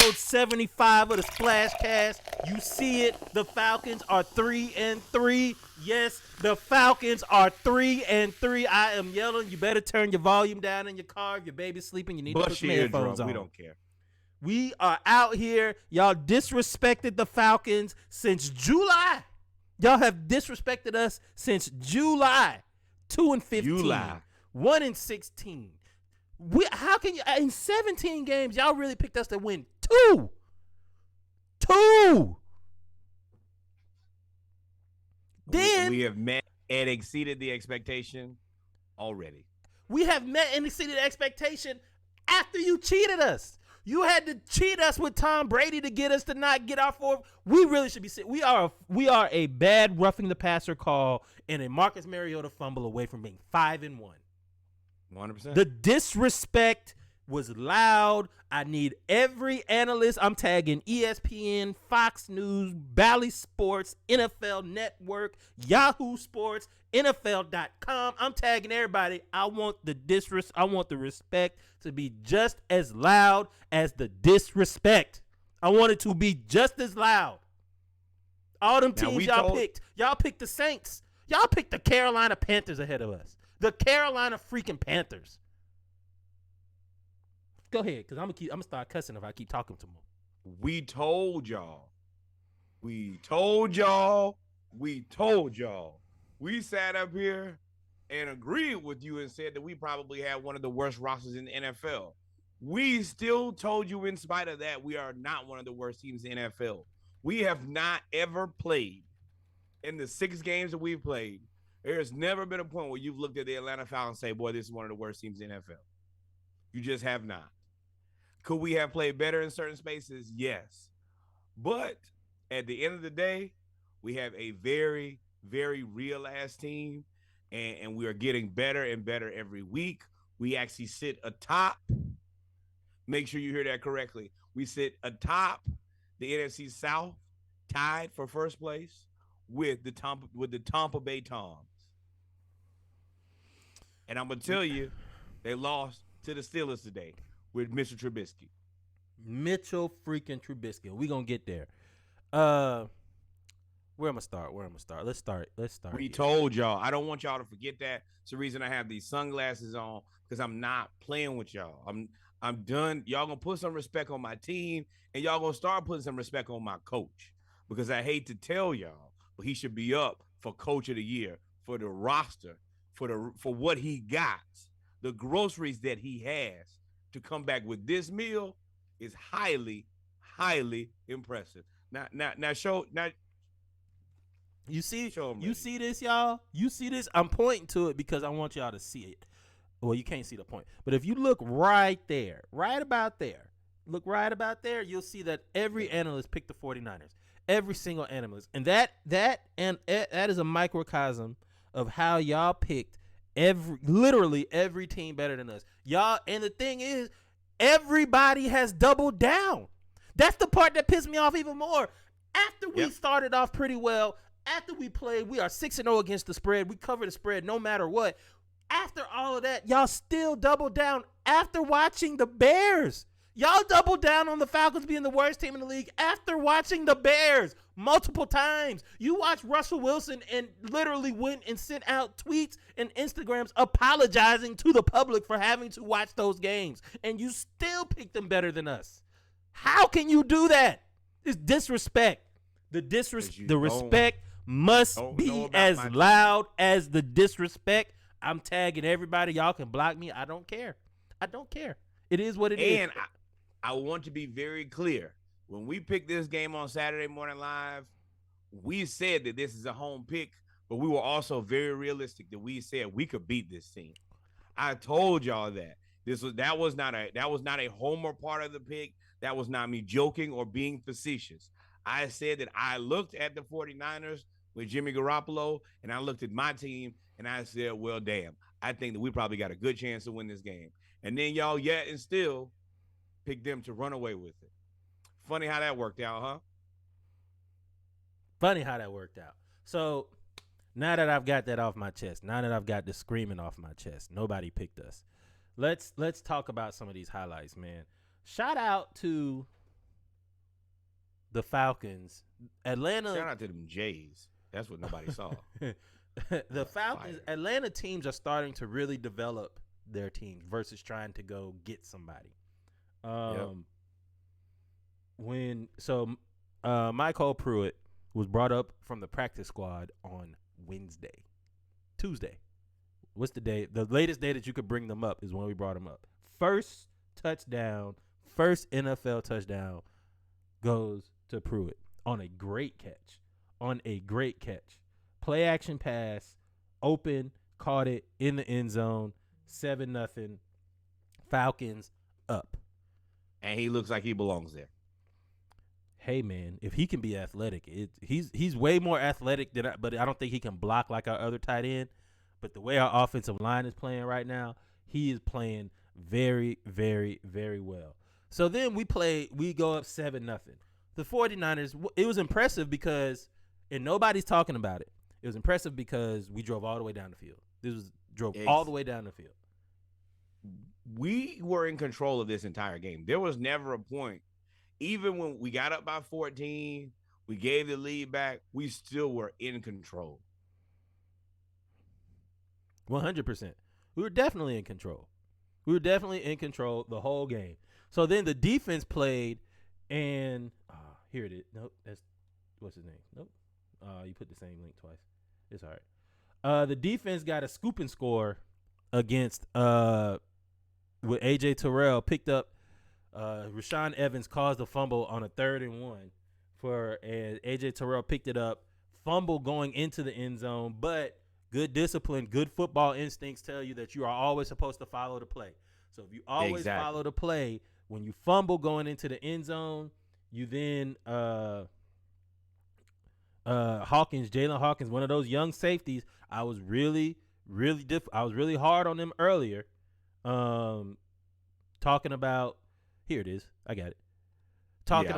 Episode 75 of the Splash Cast. You see it. The Falcons are 3-3. Yes, the Falcons are 3-3. I am yelling. You better turn your volume down in your car. If your baby's sleeping, you need to put some headphones on. We don't care. We are out here. Y'all disrespected the Falcons since July. Y'all have disrespected us since July. 2-15. July. 1-16. How can you in 17 games? Y'all really picked us to win two. Then we have met and exceeded the expectation already. We have met and exceeded expectation after you cheated us. You had to cheat us with Tom Brady to get us to not get our fourth. We really should be sitting. We are a bad roughing the passer call and a Marcus Mariota fumble away from being 5-1. 100%. The disrespect was loud. I need every analyst. I'm tagging ESPN, Fox News, Bally Sports, NFL Network, Yahoo Sports, NFL.com. I'm tagging everybody. I want the respect to be just as loud as the disrespect. I want it to be just as loud. All them teams y'all picked the Saints. Y'all picked the Carolina Panthers ahead of us. The Carolina freaking Panthers. Go ahead, because I'm gonna start cussing if I keep talking to them. We told y'all. We sat up here and agreed with you and said that we probably had one of the worst rosters in the NFL. We still told you in spite of that we are not one of the worst teams in the NFL. We have not ever played in the 6 games that we've played. There's never been a point where you've looked at the Atlanta Falcons and say, boy, this is one of the worst teams in the NFL. You just have not. Could we have played better in certain spaces? Yes. But at the end of the day, we have a very, very real-ass team, and we are getting better and better every week. We actually sit atop. Make sure you hear that correctly. We sit atop the NFC South, tied for first place with the Tampa Bay Toms. And I'm going to tell you, they lost to the Steelers today with Mr. Trubisky. Mitchell freaking Trubisky. We're going to get there. Where am I start? Let's start. We told y'all. I don't want y'all to forget that. It's the reason I have these sunglasses on, because I'm not playing with y'all. I'm done. Y'all going to put some respect on my team, and y'all going to start putting some respect on my coach, because I hate to tell y'all, but he should be up for Coach of the Year, for the roster, for what he got, the groceries that he has to come back with this meal is highly, highly impressive. Now, you see this, y'all? You see this? I'm pointing to it because I want y'all to see it. Well, you can't see the point, but if you look right there, right about there, you'll see that every analyst picked the 49ers. Every single analyst. And that is a microcosm of how y'all picked literally every team better than us. Y'all, and the thing is, everybody has doubled down. That's the part that pissed me off even more. After we started off pretty well, after we played, we are 6-0 against the spread. We cover the spread no matter what. After all of that, y'all still doubled down after watching the Bears. Y'all doubled down on the Falcons being the worst team in the league after watching the Bears multiple times. You watched Russell Wilson and literally went and sent out tweets and Instagrams apologizing to the public for having to watch those games. And you still picked them better than us. How can you do that? It's disrespect. The respect must be as loud as the disrespect. I'm tagging everybody. Y'all can block me. I don't care. It is what it is. And I want to be very clear. When we picked this game on Saturday Morning Live, we said that this is a home pick, but we were also very realistic that we said we could beat this team. I told y'all that. That was not a homer part of the pick. That was not me joking or being facetious. I said that I looked at the 49ers with Jimmy Garoppolo, and I looked at my team, and I said, well, damn, I think that we probably got a good chance to win this game. And then y'all yet and still picked them to run away with it. Funny how that worked out, huh? Funny how that worked out. So now that I've got that off my chest, now that I've got the screaming off my chest, nobody picked us. Let's talk about some of these highlights, man. Shout out to the Falcons, Atlanta. Shout out to them Jays. That's what nobody saw. The Falcons, Fire. Atlanta teams are starting to really develop their teams versus trying to go get somebody. Michael Pruitt was brought up from the practice squad on Tuesday. What's the day? The latest day that you could bring them up is when we brought them up. First NFL touchdown goes to Pruitt on a great catch. Play action pass, open, caught it in the end zone, 7-0. Falcons up. And he looks like he belongs there. Hey man, if he can be athletic, he's way more athletic but I don't think he can block like our other tight end. But the way our offensive line is playing right now, he is playing very, very, very well. So then we go up 7-0. The 49ers, it was impressive because, and nobody's talking about it. It was impressive because we drove all the way down the field. All the way down the field. We were in control of this entire game. There was never a point, even when we got up by 14, we gave the lead back, we still were in control. 100%. We were definitely in control. The whole game. So then the defense played, and here it is. Nope, what's his name? Nope. You put the same link twice. It's all right. The defense got a scoop and score against with AJ Terrell picked up. Rashaan Evans caused a fumble on a 3rd and 1 and AJ Terrell picked it up. Fumble going into the end zone, but good discipline, good football instincts tell you that you are always supposed to follow the play. So if you always follow the play, when you fumble going into the end zone, you then Jalen Hawkins, one of those young safeties. I was really hard on them earlier. Talking about, here it is. I got it. Talking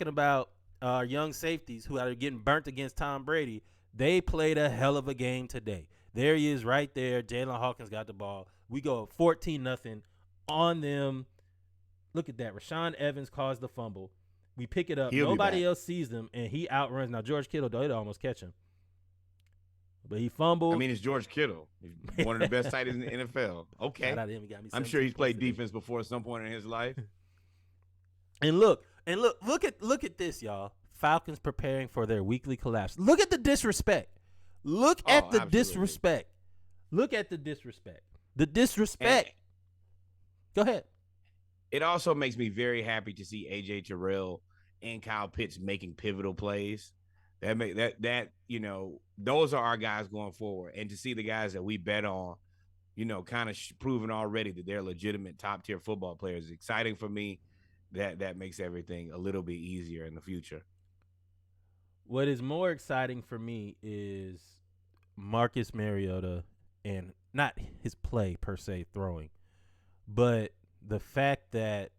about our young safeties who are getting burnt against Tom Brady. They played a hell of a game today. There he is right there. Jalen Hawkins got the ball. We go up 14-0 on them. Look at that. Rashaan Evans caused the fumble. We pick it up. Nobody else sees them, and he outruns. Now, George Kittle, though, he'd almost catch him. But he fumbled. I mean, it's George Kittle. He's one of the best tight ends in the NFL. Okay. I'm sure he's played defense before at some point in his life. And look at this, y'all. Falcons preparing for their weekly collapse. Look at the disrespect. Look at the disrespect. The disrespect. Go ahead. It also makes me very happy to see AJ Terrell and Kyle Pitts making pivotal plays. Those are our guys going forward. And to see the guys that we bet on, kind of proving already that they're legitimate top-tier football players is exciting for me. That makes everything a little bit easier in the future. What is more exciting for me is Marcus Mariota, and not his play per se throwing, but the fact that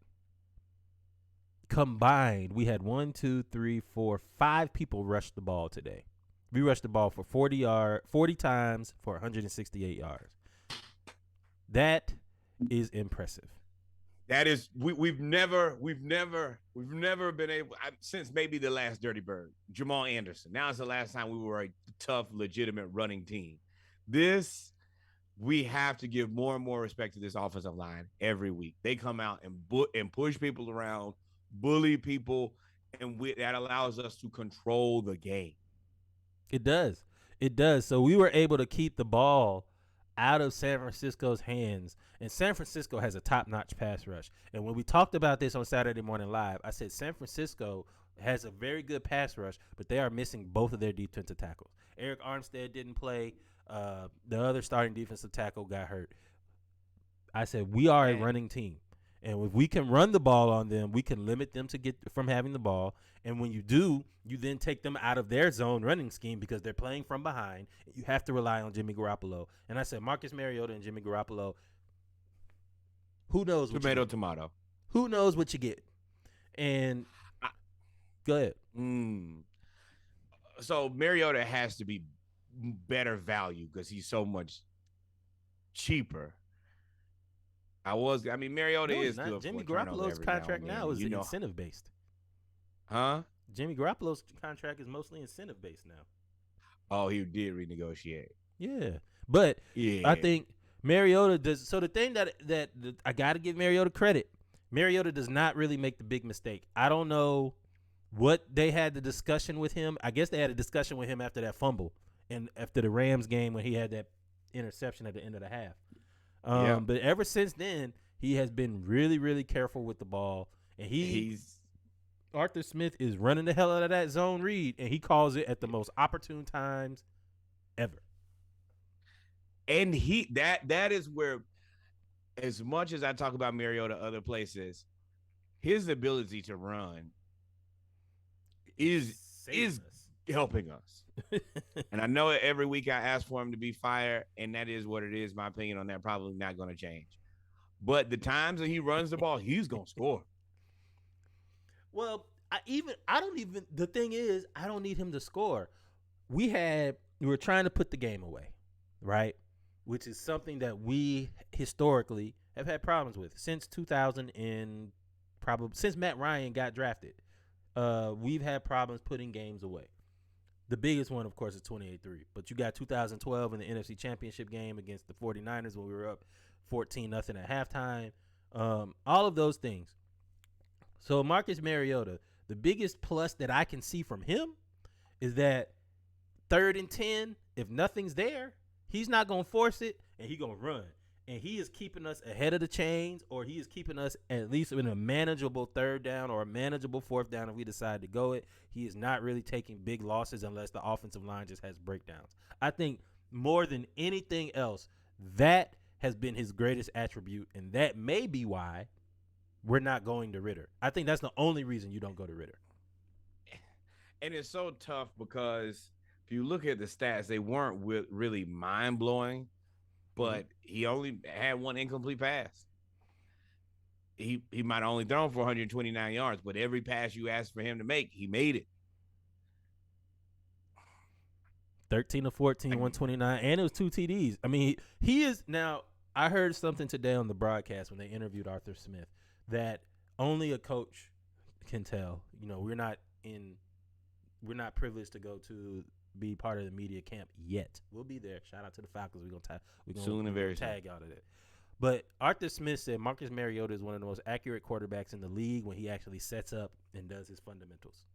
combined we had 5 people rush the ball today. We rushed the ball for 40 times for 168 yards. That is impressive. That is, we've never been able, since maybe the last Dirty Bird, Jamal Anderson. Now is the last time we were a tough, legitimate running team. We have to give more and more respect to this offensive line every week. They come out and push people around, bully people, and that allows us to control the game. It does. So we were able to keep the ball out of San Francisco's hands, and San Francisco has a top-notch pass rush. And when we talked about this on Saturday Morning Live, I said San Francisco has a very good pass rush, but they are missing both of their defensive tackles. Eric Armstead didn't play. The other starting defensive tackle got hurt. I said we are a running team, and if we can run the ball on them, we can limit them to get from having the ball. And when you do, you then take them out of their zone running scheme because they're playing from behind. You have to rely on Jimmy Garoppolo. And I said Marcus Mariota and Jimmy Garoppolo. Who knows? Tomato. Who knows what you get? And go ahead. So Mariota has to be better value because he's so much cheaper. I mean, Mariota No, he's is not. good Jimmy for a turnover Garoppolo's every now contract and then. now is You know, incentive based. huh? Jimmy Garoppolo's contract is mostly incentive based now. Oh, he did renegotiate. Yeah, but Yeah. I think Mariota does. So the thing that I got to give Mariota credit. Mariota does not really make the big mistake. I don't know what they had the discussion with him. I guess they had a discussion with him after that fumble and after the Rams game when he had that interception at the end of the half. But ever since then, he has been really, really careful with the ball. And Arthur Smith is running the hell out of that zone read, and he calls it at the most opportune times ever. And that is where, as much as I talk about Mariota other places, his ability to run is helping us. And I know every week I ask for him to be fired, and that is what it is. My opinion on that probably not going to change. But the times that he runs the ball, he's going to score. Well, the thing is, I don't need him to score. We were trying to put the game away, right? Which is something that we historically have had problems with since 2000 and probably since Matt Ryan got drafted. We've had problems putting games away. The biggest one, of course, is 28-3. But you got 2012 in the NFC Championship game against the 49ers when we were up 14-0 at halftime. All of those things. So Marcus Mariota, the biggest plus that I can see from him is that 3rd and 10, if nothing's there, he's not going to force it, and he's going to run. And he is keeping us ahead of the chains, or he is keeping us at least in a manageable 3rd down or a manageable 4th down if we decide to go it. He is not really taking big losses unless the offensive line just has breakdowns. I think more than anything else, that has been his greatest attribute, and that may be why we're not going to Ritter. I think that's the only reason you don't go to Ritter. And it's so tough because if you look at the stats, they weren't really mind-blowing, but he only had one incomplete pass. He might have only thrown for 129 yards, but every pass you asked for him to make, he made it. 13 of 14, 129, and it was 2 TDs. I mean, he is now. I heard something today on the broadcast when they interviewed Arthur Smith that only a coach can tell. You know, we're not privileged to go to be part of the media camp yet. We'll be there. Shout out to the Falcons. We're gonna soon and very tag out of it. But Arthur Smith said Marcus Mariota is one of the most accurate quarterbacks in the league when he actually sets up and does his fundamentals.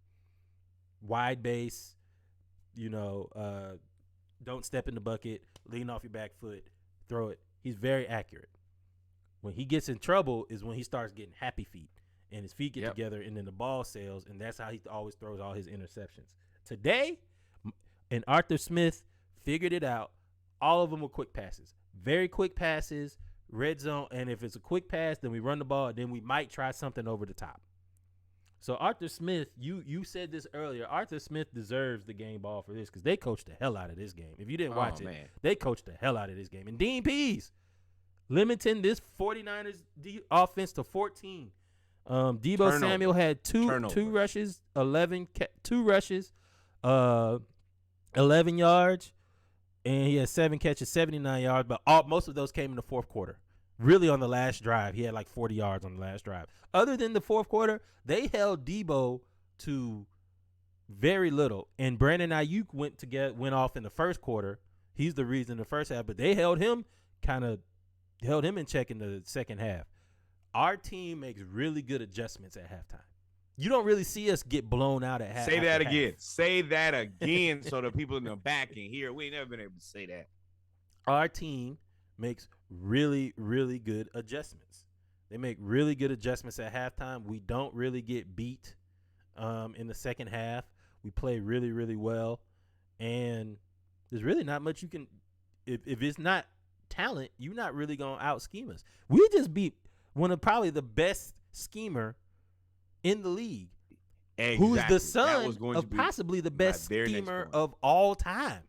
Wide base, don't step in the bucket, lean off your back foot, throw it. He's very accurate. When he gets in trouble is when he starts getting happy feet and his feet get together and then the ball sails, and that's how he always throws all his interceptions. Today, and Arthur Smith figured it out. All of them were quick passes. Very quick passes, red zone, and if it's a quick pass, then we run the ball, and then we might try something over the top. So Arthur Smith, you said this earlier, Arthur Smith deserves the game ball for this because they coached the hell out of this game. If you didn't watch it, they coached the hell out of this game. And Dean Pease, limiting this 49ers offense to 14. Deebo Samuel had two rushes, 11 yards, and he had 7 catches, 79 yards, but most of those came in the fourth quarter. Really on the last drive. He had like 40 yards on the last drive. Other than the fourth quarter, they held Deebo to very little. And Brandon Ayuk went off in the first quarter. He's the reason in the first half, but they held him in check in the second half. Our team makes really good adjustments at halftime. You don't really see us get blown out at half. Say that again. Say that again so the people in the back can hear. We ain't never been able to say that. Our team makes really, really good adjustments. They make really good adjustments at halftime. We don't really get beat in the second half. We play really, really well. And there's really not much you can – if it's not talent, you're not really going to out-scheme us. We just beat one of probably the best schemer in the league. Exactly. Who's the son of possibly the best schemer of all time.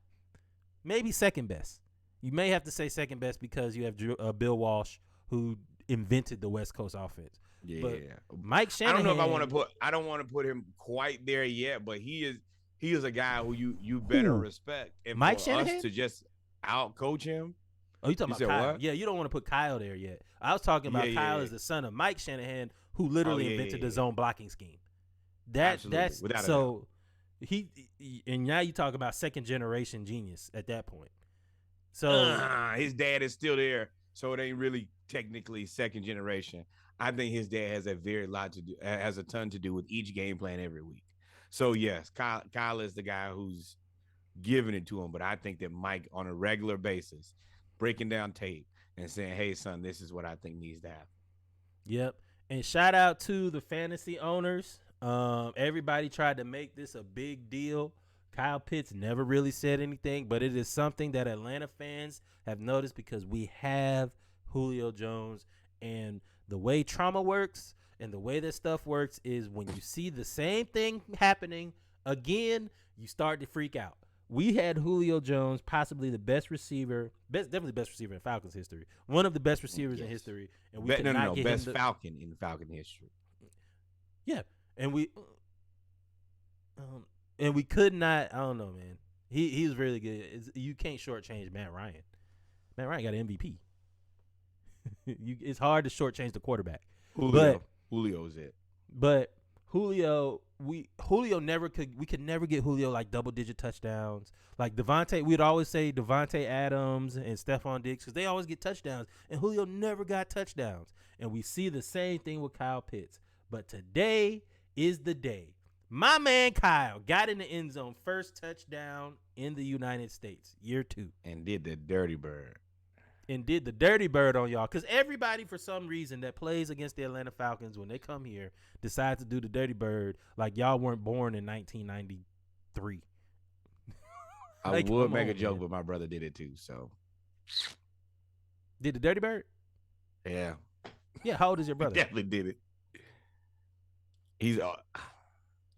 Maybe second best. You may have to say second best because you have Bill Walsh, who invented the West Coast offense. Yeah, but Mike Shanahan. I don't know if I don't want to put him quite there yet, but he is a guy who you better respect. And Mike for Shanahan? us to just out coach him, Oh, you talking You about said Kyle? what? Yeah, you don't want to put Kyle there yet. I was talking about Kyle as the son of Mike Shanahan, who literally invented the zone blocking scheme. Absolutely, That's without a so he and now you talk about second generation genius at that point. So his dad is still there, so it ain't really technically second generation. I think his dad has a ton to do with each game plan every week. So yes, Kyle is the guy who's giving it to him, but I think that Mike on a regular basis breaking down tape and saying, "Hey son, this is what I think needs to happen." Yep. And shout out to the fantasy owners. Everybody tried to make this a big deal. Kyle Pitts never really said anything, but it is something that Atlanta fans have noticed because we have Julio Jones. And the way trauma works and the way that stuff works is when you see the same thing happening again, you start to freak out. We had Julio Jones, possibly the best receiver, definitely the best receiver in Falcons history, one of the best receivers in history, and we could not get best him Falcon in Falcon history. Yeah, and we could not. I don't know, man. He was really good. You can't shortchange Matt Ryan. Matt Ryan got an MVP. It's hard to shortchange the quarterback. Julio's it. But Julio never could. We could never get Julio like double-digit touchdowns. Like Devontae, we'd always say Devontae Adams and Stephon Diggs because they always get touchdowns, and Julio never got touchdowns. And we see the same thing with Kyle Pitts. But today is the day. My man Kyle got in the end zone, first touchdown in the United States, year 2. And did the dirty bird. And did the dirty bird on y'all. Because everybody, for some reason, that plays against the Atlanta Falcons, when they come here, decides to do the dirty bird like y'all weren't born in 1993. I would make a joke, but my brother did it too, so. Did the dirty bird? Yeah. Yeah, how old is your brother? He definitely did it. He's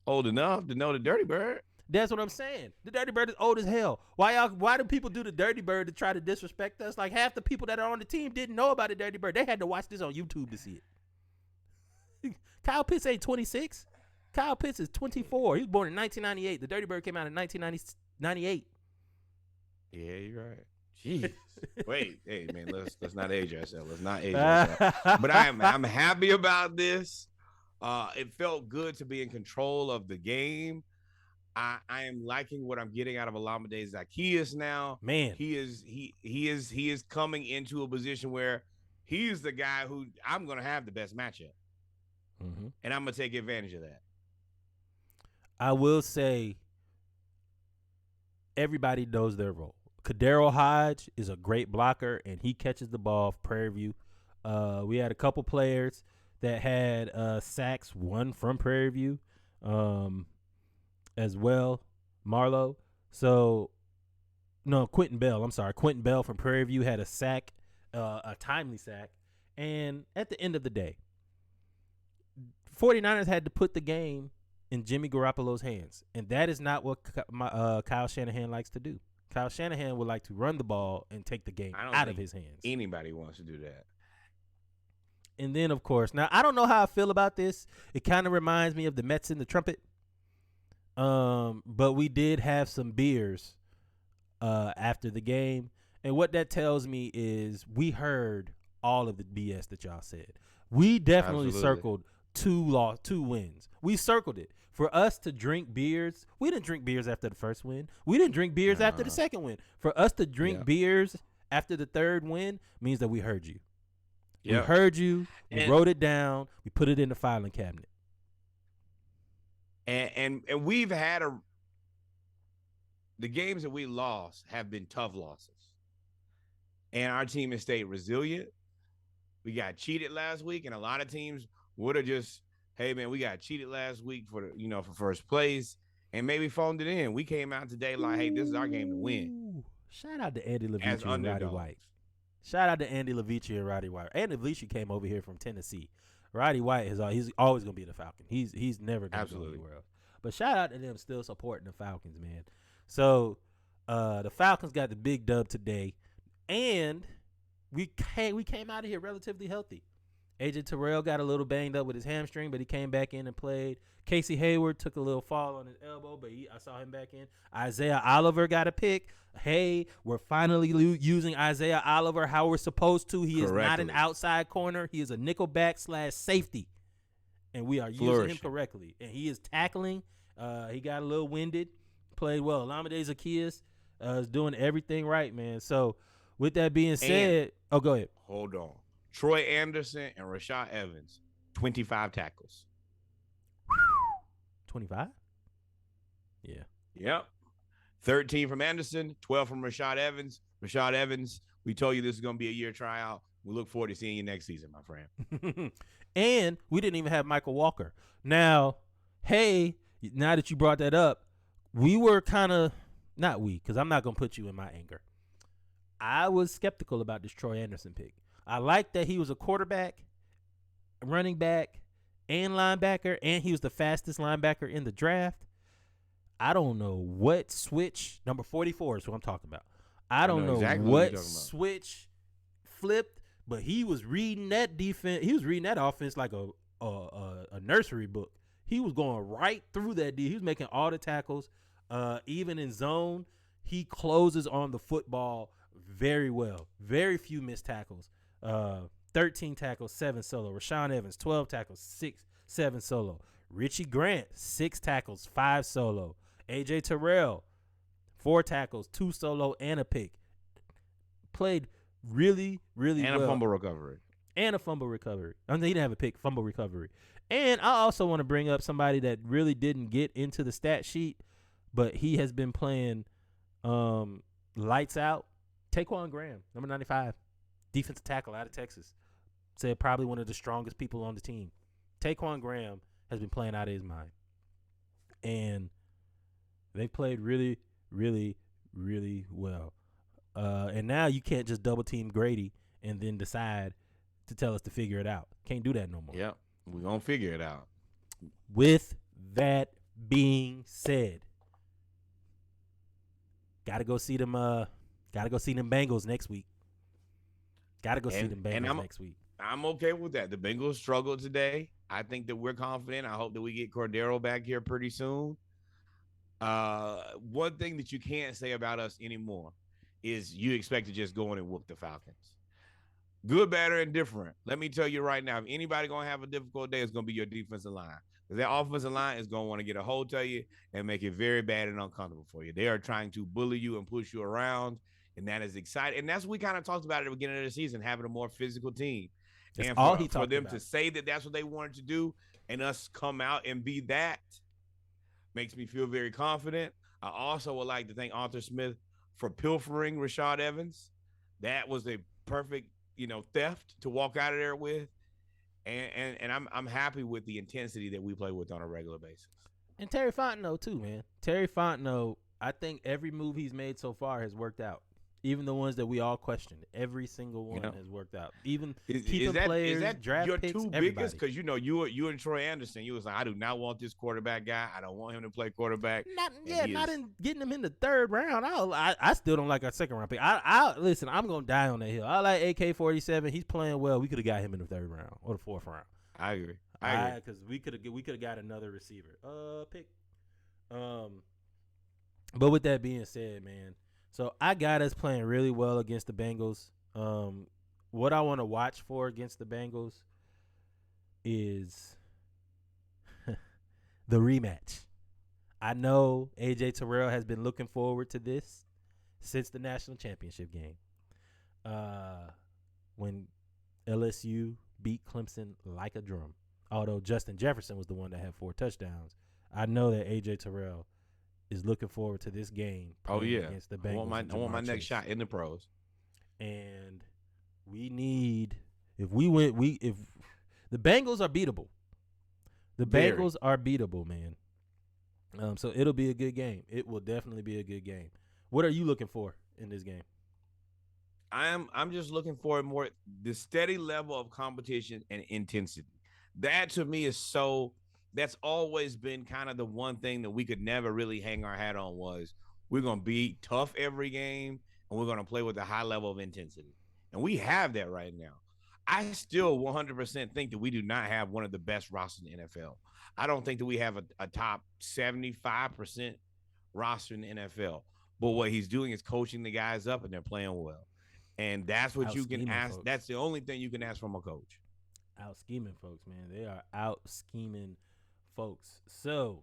old enough to know the dirty bird. That's what I'm saying. The dirty bird is old as hell. Why do people do the dirty bird to try to disrespect us? Like half the people that are on the team didn't know about the dirty bird. They had to watch this on YouTube to see it. Kyle Pitts ain't 26. Kyle Pitts is 24. He was born in 1998. The dirty bird came out in 1998. Yeah, you're right. Jeez. Wait, hey man, let's not age ourselves. Let's not age ourselves. But I'm happy about this. It felt good to be in control of the game. I am liking what I'm getting out of Olamide Zaccheaus now. Man, he is coming into a position where he's the guy who I'm gonna have the best matchup, and I'm gonna take advantage of that. I will say, everybody knows their role. Kadero Hodge is a great blocker, and he catches the ball off Prairie View. We had a couple players that had sacks, one from Prairie View as well, Marlowe. So, no, Quentin Bell. I'm sorry. Quentin Bell from Prairie View had a sack, a timely sack. And at the end of the day, 49ers had to put the game in Jimmy Garoppolo's hands. And that is not what Kyle Shanahan likes to do. Kyle Shanahan would like to run the ball and take the game out of his hands. Anybody wants to do that. And then, of course, now I don't know how I feel about this. It kind of reminds me of the Mets and the trumpet. But we did have some beers after the game. And what that tells me is we heard all of the BS that y'all said. We definitely circled two wins. We circled it. For us to drink beers, we didn't drink beers after the first win. We didn't drink beers after the second win. For us to drink beers after the third win means that we heard you. We heard you. We wrote it down. We put it in the filing cabinet. And we've had the games that we lost have been tough losses. And our team has stayed resilient. We got cheated last week, and a lot of teams would have just, hey man, we got cheated last week for first place, and maybe phoned it in. We came out today like, hey, this is our game to win. Shout out to Andy Levici and Roddy White. Shout out to Andy Levici and Roddy White. Andy Levici came over here from Tennessee. Roddy White he's always gonna be the Falcon. He's never gonna go anywhere else. But shout out to them still supporting the Falcons, man. So the Falcons got the big dub today, and we came out of here relatively healthy. AJ Terrell got a little banged up with his hamstring, but he came back in and played. Casey Hayward took a little fall on his elbow, but I saw him back in. Isaiah Oliver got a pick. Hey, we're finally using Isaiah Oliver how we're supposed to. He is not an outside corner. He is a nickelback / safety, and we are using him correctly. And he is tackling. He got a little winded, played well. Olamide Zaccheaus is doing everything right, man. So with that being said, go ahead. Hold on. Troy Anderson and Rashad Evans, 25 tackles. 25? Yeah. Yep. 13 from Anderson, 12 from Rashad Evans. Rashad Evans, we told you this is going to be a year tryout. We look forward to seeing you next season, my friend. And we didn't even have Michael Walker. Now, hey, now that you brought that up, we were kind of, not we, because I'm not going to put you in my anger. I was skeptical about this Troy Anderson pick. I like that he was a quarterback, running back, and linebacker, and he was the fastest linebacker in the draft. I don't know what switch, number 44 is what I'm talking about. I don't know exactly what switch flipped, but he was reading that defense. He was reading that offense like a nursery book. He was going right through that. He was making all the tackles, even in zone. He closes on the football very well. Very few missed tackles. 13 tackles, 7 solo. Rashaan Evans, 12 tackles, 7 solo. Richie Grant, 6 tackles, 5 solo. AJ Terrell, 4 tackles, 2 solo, and a pick. Played really, really well. And a fumble recovery. I mean, he didn't have a pick, fumble recovery. And I also want to bring up somebody that really didn't get into the stat sheet, but he has been playing lights out. Taquan Graham, number 95, defensive tackle out of Texas. Said probably one of the strongest people on the team. Taquan Graham has been playing out of his mind. And they played really, really, really well. And now you can't just double team Grady and then decide to tell us to figure it out. Can't do that no more. Yep, we're going to figure it out. With that being said, gotta go see them Bengals next week. Next week. I'm okay with that. The Bengals struggled today. I think that we're confident. I hope that we get Cordero back here pretty soon. One thing that you can't say about us anymore is you expect to just go in and whoop the Falcons. Good, bad, or indifferent. Let me tell you right now, if anybody going to have a difficult day, it's going to be your defensive line. Because that offensive line is going to want to get a hold of you and make it very bad and uncomfortable for you. They are trying to bully you and push you around, and that is exciting. And that's what we kind of talked about at the beginning of the season, having a more physical team. That's and all for them to say that that's what they wanted to do and us come out and be that makes me feel very confident. I also would like to thank Arthur Smith for pilfering Rashad Evans. That was a perfect, theft to walk out of there with. And I'm happy with the intensity that we play with on a regular basis. And Terry Fontenot too, man. Terry Fontenot, I think every move he's made so far has worked out. Even the ones that we all questioned, every single one has worked out. Even keeping players, draft your picks, two everybody. biggest? Because you and Troy Anderson, you was like, I do not want this quarterback guy. I don't want him to play quarterback. Not in getting him in the 3rd round. I still don't like our 2nd round pick. I listen. I'm gonna die on that hill. I like AK-47. He's playing well. We could have got him in the 3rd round or the 4th round. I agree. Because we could have got another receiver pick. But with that being said, man. So I got us playing really well against the Bengals. What I want to watch for against the Bengals is the rematch. I know AJ Terrell has been looking forward to this since the national championship game. When LSU beat Clemson like a drum. Although Justin Jefferson was the one that had 4 touchdowns. I know that AJ Terrell is looking forward to this game. Against the Bengals. I want my next shot in the pros. And we need, if the Bengals are beatable. The Bengals are beatable, man. So it'll be a good game. It will definitely be a good game. What are you looking for in this game? I'm just looking for more the steady level of competition and intensity. That to me is that's always been kind of the one thing that we could never really hang our hat on was we're going to be tough every game and we're going to play with a high level of intensity. And we have that right now. I still 100% think that we do not have one of the best rosters in the NFL. I don't think that we have a top 75% roster in the NFL. But what he's doing is coaching the guys up and they're playing well. And that's what Out you can scheming ask. folks. That's the only thing you can ask from a coach. Out scheming folks, man. They are out scheming folks. So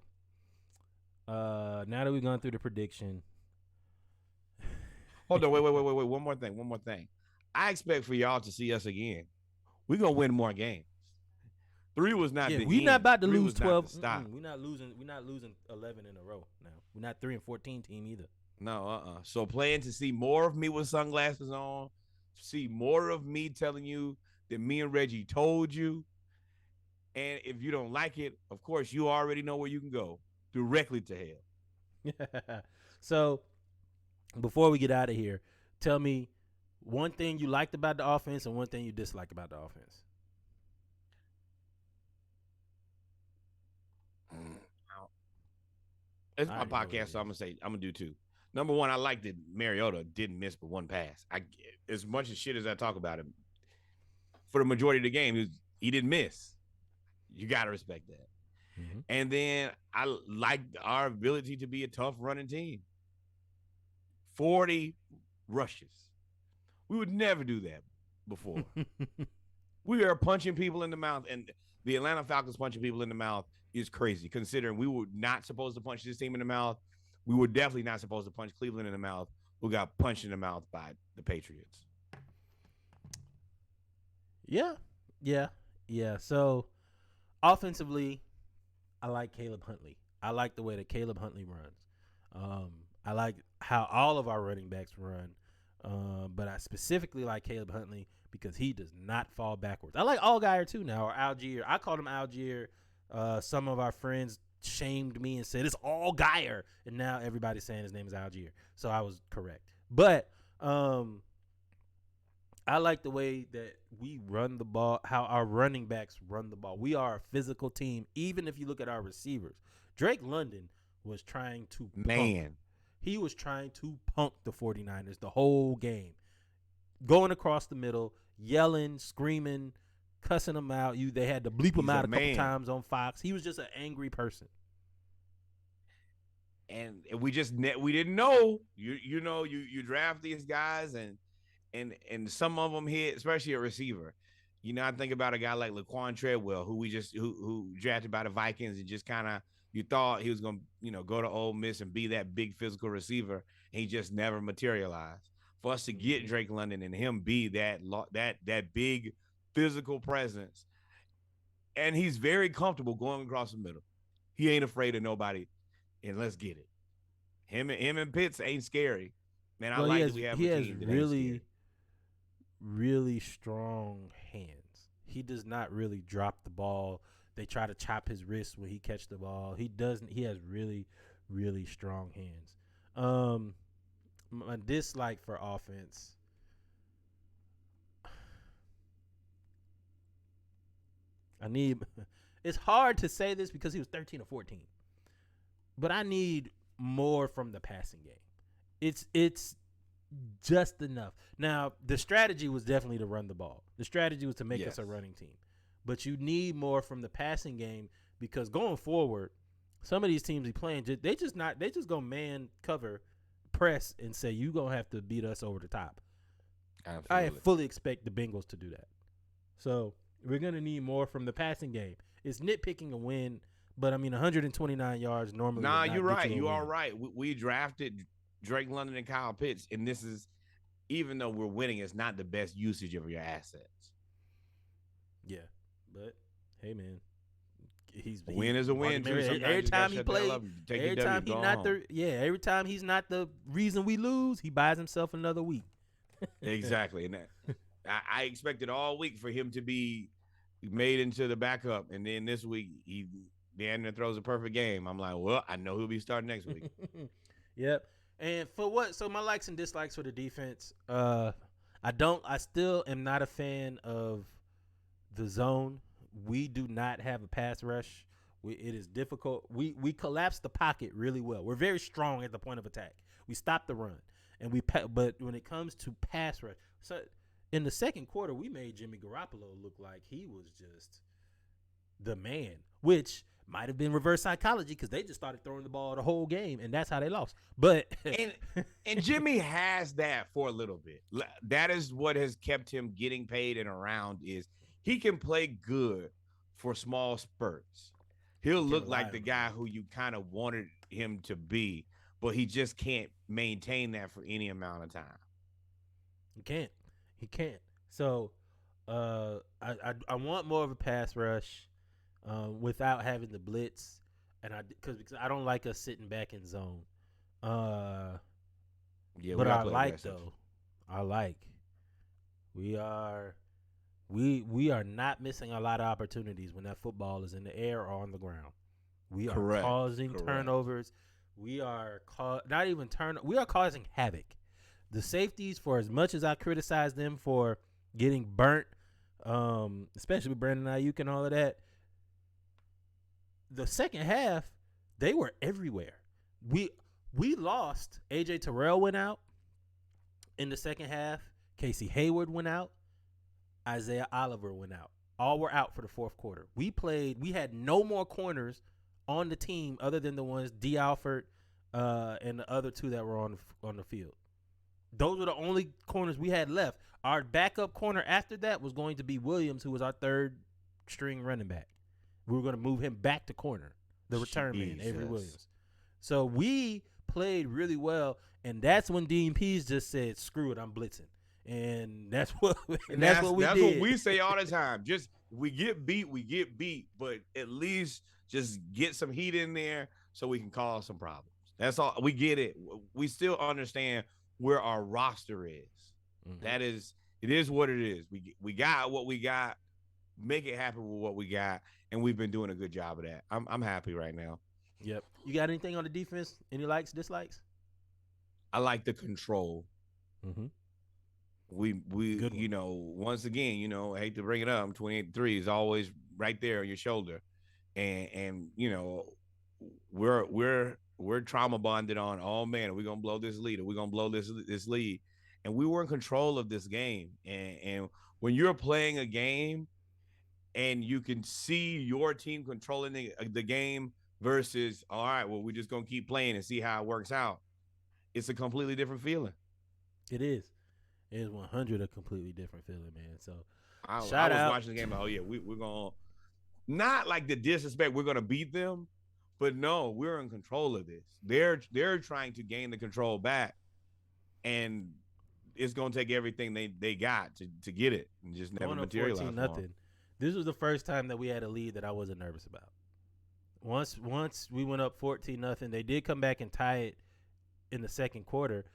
now that we've gone through the prediction. Hold on, wait. One more thing. I expect for y'all to see us again. We're gonna win more games. 3 was not the we end. not about to 3 lose was not 12. the stop. We're not losing 11 in a row now. We're not 3-14 team either. No, So plan to see more of me with sunglasses on. See more of me telling you that me and Reggie told you. And if you don't like it, of course, you already know where you can go. Directly to hell. So before we get out of here, tell me one thing you liked about the offense and one thing you disliked about the offense. It's my podcast, so I'm gonna do 2. Number 1, I like that Mariota didn't miss but 1 pass. As much as shit as I talk about him, for the majority of the game, he didn't miss. You gotta respect that. Mm-hmm. And then I like our ability to be a tough running team. 40 rushes. We would never do that before. We are punching people in the mouth, and the Atlanta Falcons punching people in the mouth is crazy, considering we were not supposed to punch this team in the mouth. We were definitely not supposed to punch Cleveland in the mouth, who got punched in the mouth by the Patriots. Yeah. So, offensively, I like Caleb Huntley. I like the way that Caleb Huntley runs. I like how all of our running backs run, but I specifically like Caleb Huntley because he does not fall backwards. I like Allgeier too now, or Algier. I called him Algier. Some of our friends shamed me and said it's Allgeier, and now everybody's saying his name is Algier. So I was correct. But I like the way that we run the ball, how our running backs run the ball. We are a physical team, even if you look at our receivers. Drake London was trying to punk. He was trying to punk the 49ers the whole game. Going across the middle, yelling, screaming, cussing them out. They had to bleep him out a couple times on Fox. He was just an angry person. And we didn't know. You draft these guys and some of them hit, especially a receiver. I think about a guy like Laquan Treadwell, who drafted by the Vikings, and just kind of you thought he was gonna go to Ole Miss and be that big physical receiver, and he just never materialized. For us to get Drake London and him be that big physical presence, and he's very comfortable going across the middle. He ain't afraid of nobody, and let's get it. Him and Pitts ain't scary. Man, I like that we have a team that ain't scary. Really strong hands. He does not really drop the ball. They try to chop his wrist when he catch the ball. He doesn't. He has really, really strong hands. My dislike for offense. It's hard to say this because he was 13 or 14. But I need more from the passing game. It's just enough. Now, the strategy was definitely to run the ball. The strategy was to make us a running team. But you need more from the passing game because going forward, some of these teams he playing, they just gonna man cover, press, and say you gonna have to beat us over the top. Absolutely. I fully expect the Bengals to do that. So we're gonna need more from the passing game. It's nitpicking a win, but 129 yards normally. Nah, you're right. You are right. We drafted Drake London and Kyle Pitts, and this is, even though we're winning, it's not the best usage of your assets. Yeah, but hey, man, a win is a win. Every time he plays, every time he's not the reason we lose, he buys himself another week. Exactly, and I expected all week for him to be made into the backup, and then this week he throws a perfect game. I'm like, well, I know he'll be starting next week. Yep. And so my likes and dislikes for the defense, I still am not a fan of the zone. We do not have a pass rush. It is difficult. We collapse the pocket really well. We're very strong at the point of attack. We stop the run, and but when it comes to pass rush, so in the second quarter, we made Jimmy Garoppolo look like he was just the man, which might have been reverse psychology because they just started throwing the ball the whole game, and that's how they lost. But and Jimmy has that for a little bit. That is what has kept him getting paid and around is he can play good for small spurts. He'll look like the guy who you kind of wanted him to be, but he just can't maintain that for any amount of time. He can't. So I want more of a pass rush without having the blitz, and because I don't like us sitting back in zone. Yeah, but I like though. I like. We are not missing a lot of opportunities when that football is in the air or on the ground. We are causing turnovers. We are we are causing havoc. The safeties, for as much as I criticize them for getting burnt, especially with Brandon Ayuk and all of that, the second half, they were everywhere. We lost. AJ Terrell went out in the second half. Casey Hayward went out. Isaiah Oliver went out. All were out for the fourth quarter. We had no more corners on the team other than the ones D. Alford and the other two that were on the field. Those were the only corners we had left. Our backup corner after that was going to be Williams, who was our third string running back. We were going to move him back to corner, the return man, Avery Williams. So we played really well, and that's when Dean Pease just said, "Screw it, I'm blitzing," and that's what we did. That's what we say all the time. Just we get beat, but at least just get some heat in there so we can cause some problems. That's all. We get it. We still understand where our roster is. Mm-hmm. It is what it is. We got what we got. Make it happen with what we got, and we've been doing a good job of that. I'm happy right now. Yep. You got anything on the defense? Any likes, dislikes? I like the control. Mm-hmm. We once again, I hate to bring it up, 28-3 is always right there on your shoulder, and we're trauma bonded on. Oh man, are we gonna blow this lead? Are we gonna blow this lead? And we were in control of this game. And when you're playing a game, and you can see your team controlling the game versus, all right, well, we're just gonna keep playing and see how it works out. It's a completely different feeling. It is. It is 100 a completely different feeling, man. So I was watching the game. Oh yeah, we're gonna not like the disrespect. We're gonna beat them, but no, we're in control of this. They're trying to gain the control back, and it's gonna take everything they got to get it, and just never materialize. 14-0. This was the first time that we had a lead that I wasn't nervous about. Once we went up 14-0, they did come back and tie it in the second quarter.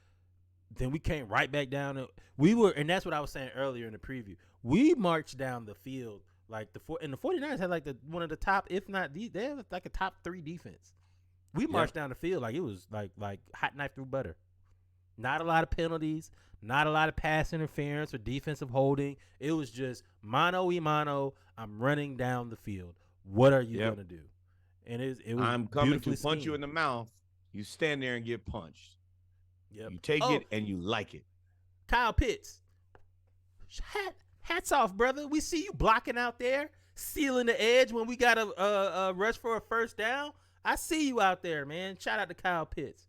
Then we came right back down. And that's what I was saying earlier in the preview. We marched down the field like the 49ers had like one of the top, if not they had like a top 3 defense. We marched down the field like it was like hot knife through butter. Not a lot of penalties, not a lot of pass interference or defensive holding. It was just mano y mano. I'm running down the field. What are you gonna do? And it was. I'm coming to punch you in the mouth. You stand there and get punched. Yep. You take it and you like it. Kyle Pitts, hats off, brother. We see you blocking out there, sealing the edge when we got a rush for a first down. I see you out there, man. Shout out to Kyle Pitts.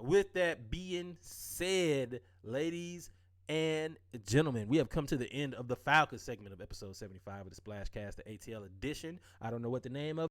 With that being said, ladies and gentlemen, we have come to the end of the Falcons segment of episode 75 of the Splashcast, the ATL edition. I don't know what the name of